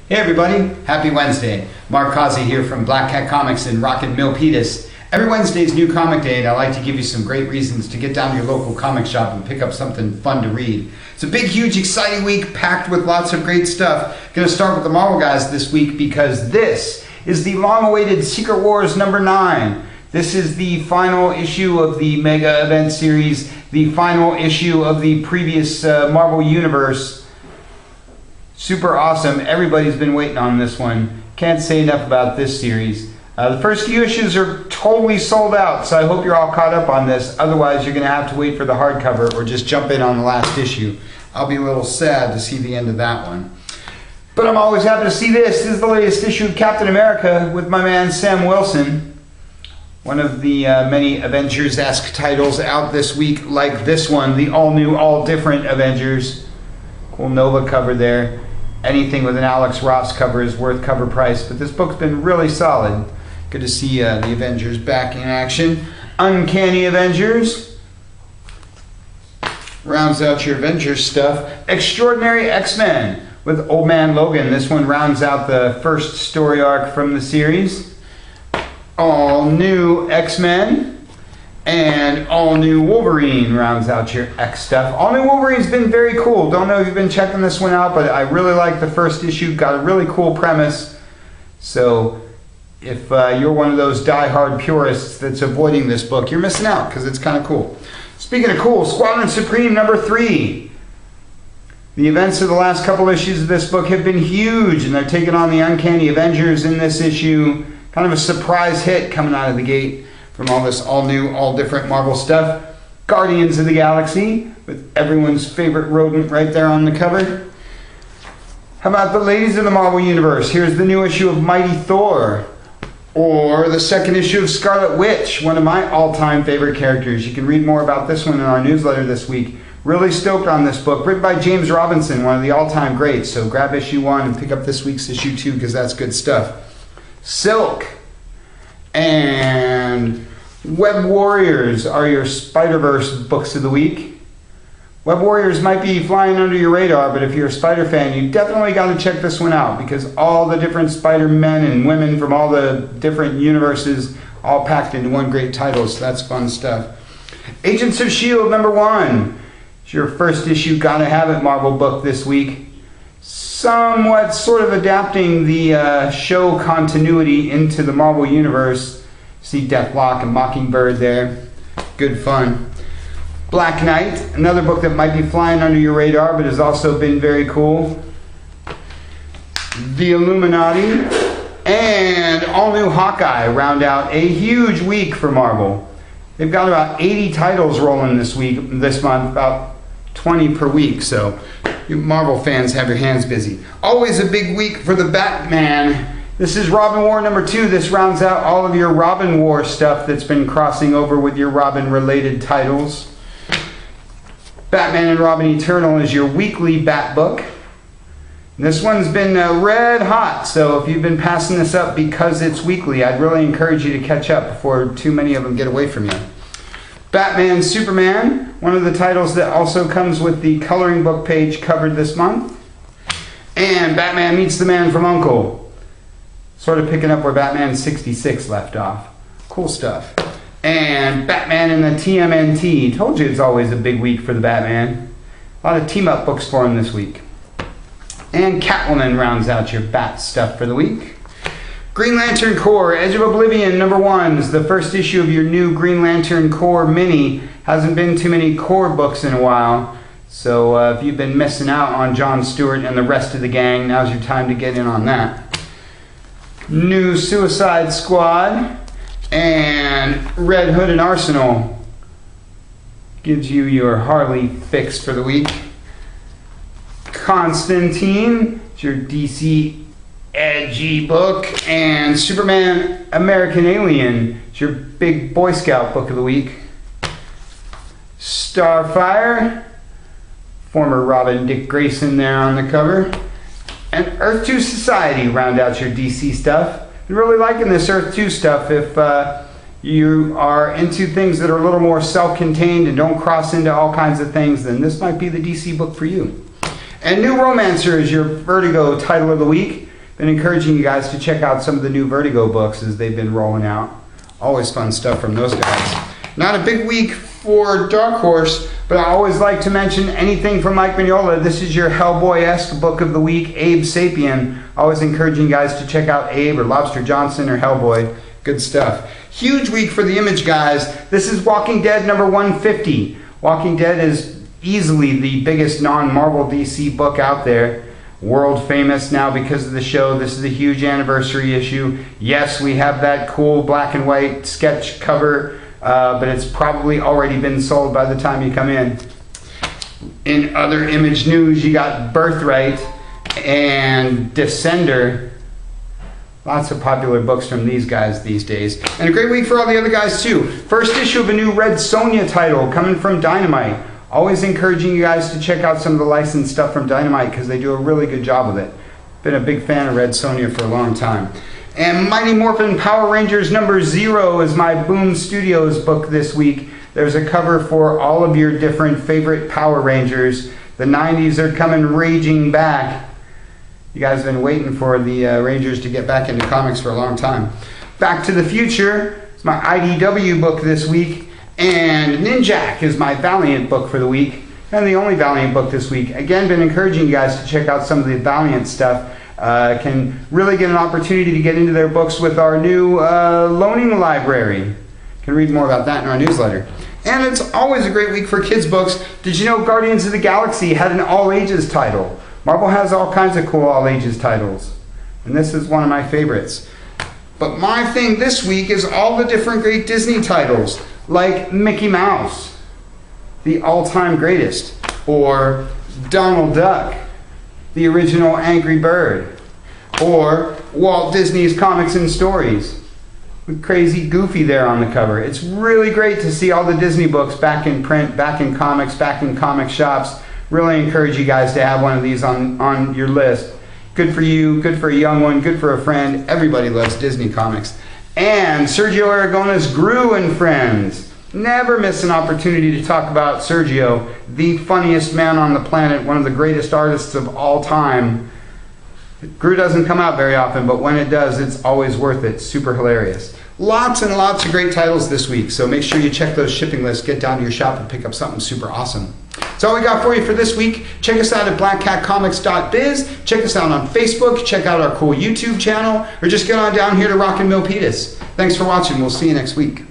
Hey everybody, happy Wednesday. Mark Causey here from Black Cat Comics in Rocket Milpitas. Every Wednesday is New Comic Day and I like to give you some great reasons to get down to your local comic shop and pick up something fun to read. It's a big, huge, exciting week packed with lots of great stuff. Gonna start with the Marvel guys this week because this is the long-awaited Secret Wars number 9. This is the final issue of the Mega Event Series, the final issue of the previous Marvel Universe. Super awesome. Everybody's been waiting on this one. Can't say enough about this series. The first few issues are totally sold out, so I hope you're all caught up on this. Otherwise, you're going to have to wait for the hardcover or just jump in on the last issue. I'll be a little sad to see the end of that one. But I'm always happy to see this. This is the latest issue of Captain America with my man Sam Wilson. One of the many Avengers-esque titles out this week, like this one, the all-new, all-different Avengers. Cool Nova cover there. Anything with an Alex Ross cover is worth cover price, but this book's been really solid. Good to see the Avengers back in action. Uncanny Avengers rounds out your Avengers stuff. Extraordinary X-Men with Old Man Logan. This one rounds out the first story arc from the series. All new X-Men and all new Wolverine rounds out your X stuff. All new Wolverine's been very cool. Don't know if you've been checking this one out, but I really like the first issue. Got a really cool premise. So if you're one of those die-hard purists that's avoiding this book, you're missing out because it's kind of cool. Speaking of cool, Squadron Supreme number 3. The events of the last couple issues of this book have been huge, and they're taking on the Uncanny Avengers in this issue. Kind of a surprise hit coming out of the gate from all this all-new, all-different Marvel stuff. Guardians of the Galaxy, with everyone's favorite rodent right there on the cover. How about the ladies of the Marvel Universe? Here's the new issue of Mighty Thor. Or the second issue of Scarlet Witch, one of my all-time favorite characters. You can read more about this one in our newsletter this week. Really stoked on this book. Written by James Robinson, one of the all-time greats. So grab issue 1 and pick up this week's issue 2 because that's good stuff. Silk and Web Warriors are your Spider-Verse books of the week. Web Warriors might be flying under your radar, but if you're a Spider fan, you definitely got to check this one out because all the different Spider-Men and women from all the different universes all packed into one great title, so that's fun stuff. Agents of S.H.I.E.L.D. number 1. It's your first issue, gotta have it Marvel book this week. Somewhat sort of adapting the show continuity into the Marvel Universe. See Deathlock and Mockingbird there. Good fun. Black Knight, another book that might be flying under your radar but has also been very cool. The Illuminati and all new Hawkeye round out a huge week for Marvel. They've got about 80 titles rolling this month, about 20 per week, so you Marvel fans have your hands busy. Always a big week for the Batman. This is Robin War number 2. This rounds out all of your Robin War stuff that's been crossing over with your Robin-related titles. Batman and Robin Eternal is your weekly Bat book. This one's been red hot, so if you've been passing this up because it's weekly, I'd really encourage you to catch up before too many of them get away from you. Batman Superman, one of the titles that also comes with the coloring book page covered this month. And Batman Meets the Man from U.N.C.L.E. Sort of picking up where Batman 66 left off. Cool stuff. And Batman and the TMNT. Told you it's always a big week for the Batman. A lot of team-up books for him this week. And Catwoman rounds out your Bat stuff for the week. Green Lantern Corps, Edge of Oblivion, number 1 is the first issue of your new Green Lantern Corps mini. Hasn't been too many Corps books in a while, so if you've been missing out on John Stewart and the rest of the gang, now's your time to get in on that. New Suicide Squad and Red Hood and Arsenal gives you your Harley fix for the week. Constantine, it's your DC edgy book, and Superman American Alien is your big Boy Scout book of the week. Starfire, former Robin Dick Grayson there on the cover, and Earth 2 Society round out your DC stuff. I'm really liking this Earth 2 stuff. If you are into things that are a little more self-contained and don't cross into all kinds of things, then this might be the DC book for you. And New Romancer is your Vertigo title of the week. Been encouraging you guys to check out some of the new Vertigo books as they've been rolling out. Always fun stuff from those guys. Not a big week for Dark Horse, but I always like to mention anything from Mike Mignola. This is your Hellboy-esque book of the week, Abe Sapien. Always encouraging you guys to check out Abe or Lobster Johnson or Hellboy. Good stuff. Huge week for the Image guys. This is Walking Dead number 150. Walking Dead is easily the biggest non-Marvel DC book out there. World famous now because of the show. This is a huge anniversary issue. Yes, we have that cool black and white sketch cover, but it's probably already been sold by the time you come in. In other Image news, you got Birthright and Descender. Lots of popular books from these guys these days. And a great week for all the other guys too. First issue of a new Red Sonja title coming from Dynamite. Always encouraging you guys to check out some of the licensed stuff from Dynamite because they do a really good job of it. Been a big fan of Red Sonja for a long time. And Mighty Morphin Power Rangers number 0 is my Boom Studios book this week. There's a cover for all of your different favorite Power Rangers. The 90s are coming raging back. You guys have been waiting for the Rangers to get back into comics for a long time. Back to the Future is my IDW book this week. And Ninjak is my Valiant book for the week, and the only Valiant book this week. Again, been encouraging you guys to check out some of the Valiant stuff. Can really get an opportunity to get into their books with our new loaning library. Can read more about that in our newsletter. And it's always a great week for kids' books. Did you know Guardians of the Galaxy had an all-ages title? Marvel has all kinds of cool all-ages titles, and this is one of my favorites. But my thing this week is all the different great Disney titles, like Mickey Mouse, the all-time greatest, or Donald Duck, the original Angry Bird, or Walt Disney's Comics and Stories, with Crazy Goofy there on the cover. It's really great to see all the Disney books back in print, back in comics, back in comic shops. Really encourage you guys to have one of these on your list. Good for you, good for a young one, good for a friend. Everybody loves Disney comics. And Sergio Aragona's Gru and Friends. Never miss an opportunity to talk about Sergio, the funniest man on the planet, one of the greatest artists of all time. Gru doesn't come out very often, but when it does, it's always worth it. Super hilarious. Lots and lots of great titles this week, so make sure you check those shipping lists, get down to your shop and pick up something super awesome. That's all we got for you for this week. Check us out at blackcatcomics.biz. Check us out on Facebook. Check out our cool YouTube channel. Or just get on down here to Rockin' Milpitas. Thanks for watching. We'll see you next week.